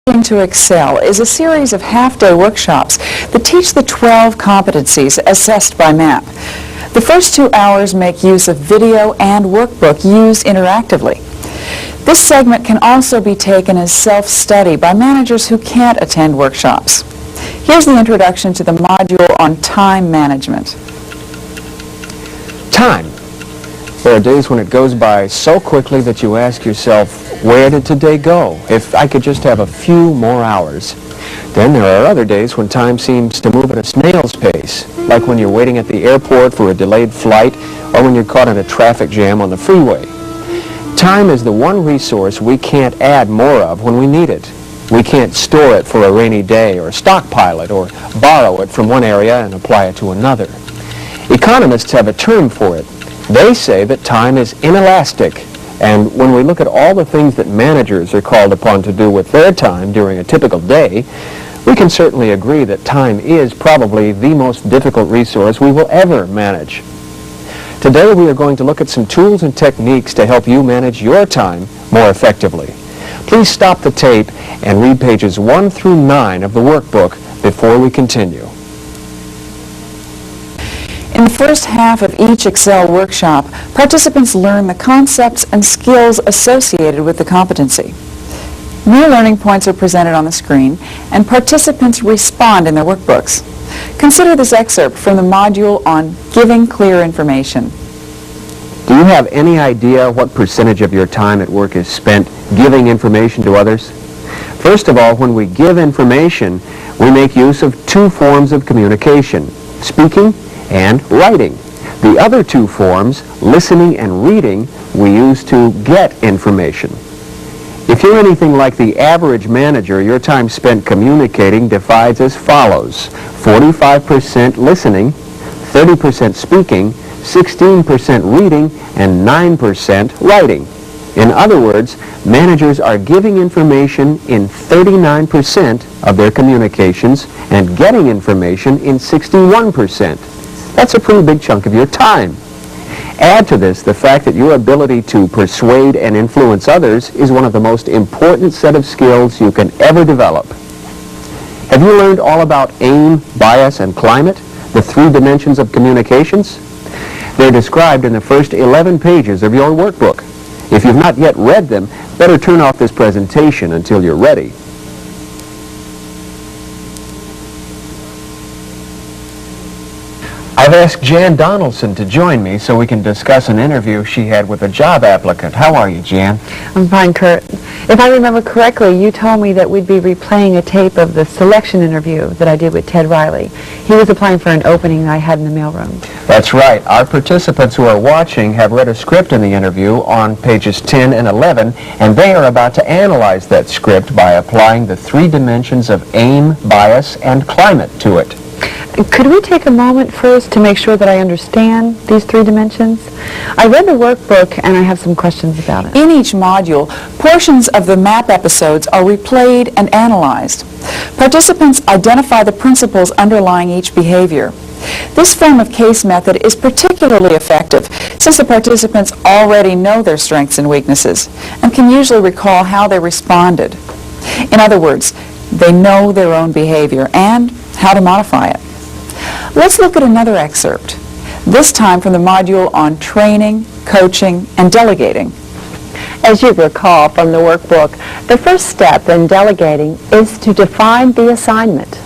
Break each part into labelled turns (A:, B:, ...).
A: Learning to Excel is a series of half-day workshops that teach the 12 competencies assessed by MAP. The first 2 hours make use of video and workbook used interactively. This segment can also be taken as self-study by managers who can't attend workshops. Here's the introduction to the module on time management.
B: Time. There are days when it goes by so quickly that you ask yourself, where did today go? If I could just have a few more hours. Then there are other days when time seems to move at a snail's pace, like when you're waiting at the airport for a delayed flight or when you're caught in a traffic jam on the freeway. Time is the one resource we can't add more of when we need it. We can't store it for a rainy day or stockpile it or borrow it from one area and apply it to another. Economists have a term for it. They say that time is inelastic, and when we look at all the things that managers are called upon to do with their time during a typical day, we can certainly agree that time is probably the most difficult resource we will ever manage. Today we are going to look at some tools and techniques to help you manage your time more effectively. Please stop the tape and read pages 1 through 9 of the workbook before we continue.
A: In the first half of each Excel workshop, participants learn the concepts and skills associated with the competency. New learning points are presented on the screen, and participants respond in their workbooks. Consider this excerpt from the module on giving clear information.
B: Do you have any idea what percentage of your time at work is spent giving information to others? First of all, when we give information, we make use of 2 forms of communication, speaking and writing. The other 2 forms, listening and reading, we use to get information. If you're anything like the average manager, your time spent communicating divides as follows: 45% listening, 30% speaking, 16% reading, and 9% writing. In other words, managers are giving information in 39% of their communications and getting information in 61%. That's a pretty big chunk of your time. Add to this the fact that your ability to persuade and influence others is one of the most important set of skills you can ever develop. Have you learned all about aim, bias, and climate, the 3 dimensions of communications? They're described in the first 11 pages of your workbook. If you've not yet read them, better turn off this presentation until you're ready. I've asked Jan Donaldson to join me so we can discuss an interview she had with a job applicant. How are you, Jan?
C: I'm fine, Kurt. If I remember correctly, you told me that we'd be replaying a tape of the selection interview that I did with Ted Riley. He was applying for an opening I had in the mailroom.
B: That's right. Our participants who are watching have read a script in the interview on pages 10 and 11, and they are about to analyze that script by applying the 3 dimensions of aim, bias, and climate to it.
C: Could we take a moment first to make sure that I understand these 3 dimensions? I read the workbook and I have some questions about it.
A: In each module, portions of the MAP episodes are replayed and analyzed. Participants identify the principles underlying each behavior. This form of case method is particularly effective since the participants already know their strengths and weaknesses and can usually recall how they responded. In other words, they know their own behavior and how to modify it. Let's look at another excerpt, this time from the module on training, coaching, and delegating.
C: As you recall from the workbook, the first step in delegating is to define the assignment.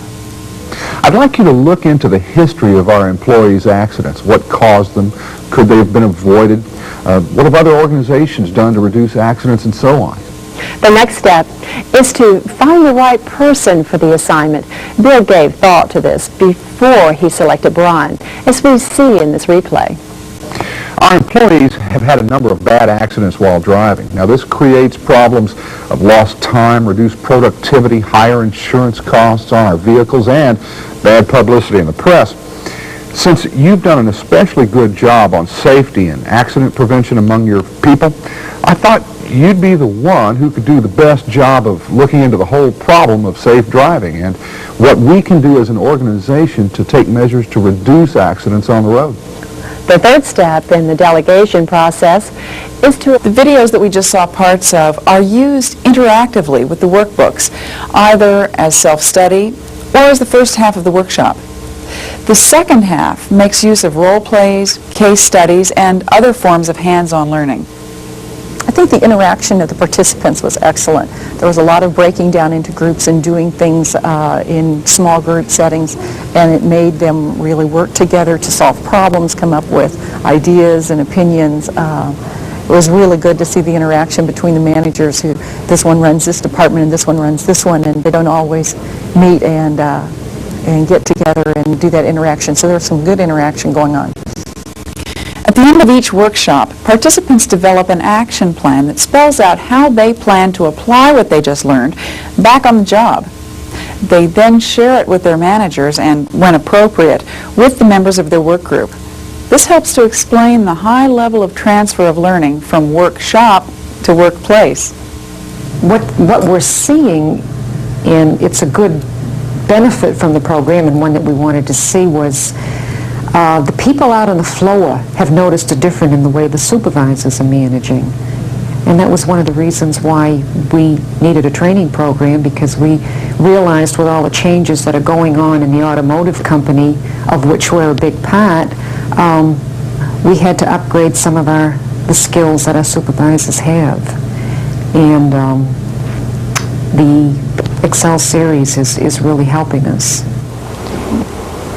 D: I'd like you to look into the history of our employees' accidents. What caused them? Could they have been avoided? What have other organizations done to reduce accidents and so on?
C: The next step is to find the right person for the assignment. Bill gave thought to this before he selected Brian, as we see in this replay.
D: Our employees have had a number of bad accidents while driving. Now, this creates problems of lost time, reduced productivity, higher insurance costs on our vehicles, and bad publicity in the press. Since you've done an especially good job on safety and accident prevention among your people, I thought you'd be the one who could do the best job of looking into the whole problem of safe driving and what we can do as an organization to take measures to reduce accidents on the road.
C: The third step in the delegation process is to
A: The videos that we just saw parts of are used interactively with the workbooks, either as self-study or as the first half of the workshop. The second half makes use of role plays, case studies, and other forms of hands-on learning.
C: I think the interaction of the participants was excellent. There was a lot of breaking down into groups and doing things in small group settings, and it made them really work together to solve problems, come up with ideas and opinions. It was really good to see the interaction between the managers who, this one runs this department and this one runs this one, and they don't always meet and get together and do that interaction. So there was some good interaction going on.
A: At the end of each workshop, participants develop an action plan that spells out how they plan to apply what they just learned back on the job. They then share it with their managers and, when appropriate, with the members of their work group. This helps to explain the high level of transfer of learning from workshop to workplace.
E: What we're seeing, and it's a good benefit from the program and one that we wanted to see, was the people out on the floor have noticed a difference in the way the supervisors are managing. And that was one of the reasons why we needed a training program, because we realized with all the changes that are going on in the automotive company, of which we're a big part, we had to upgrade some of the skills that our supervisors have. And the Excel series is really helping us.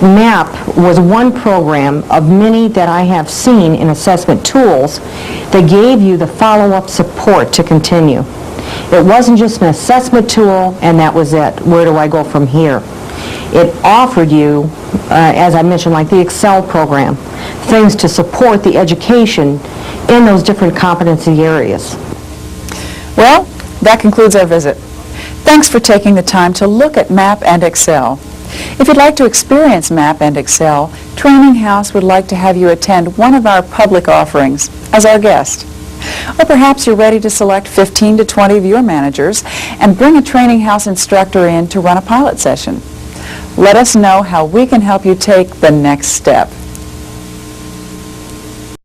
F: MAP was one program of many that I have seen in assessment tools that gave you the follow-up support to continue. It wasn't just an assessment tool and that was it. Where do I go from here? It offered you, as I mentioned, like the Excel program, things to support the education in those different competency areas.
A: Well, that concludes our visit. Thanks for taking the time to look at MAP and Excel. If you'd like to experience MAP and Excel, Training House would like to have you attend one of our public offerings as our guest. Or perhaps you're ready to select 15 to 20 of your managers and bring a Training House instructor in to run a pilot session. Let us know how we can help you take the next step.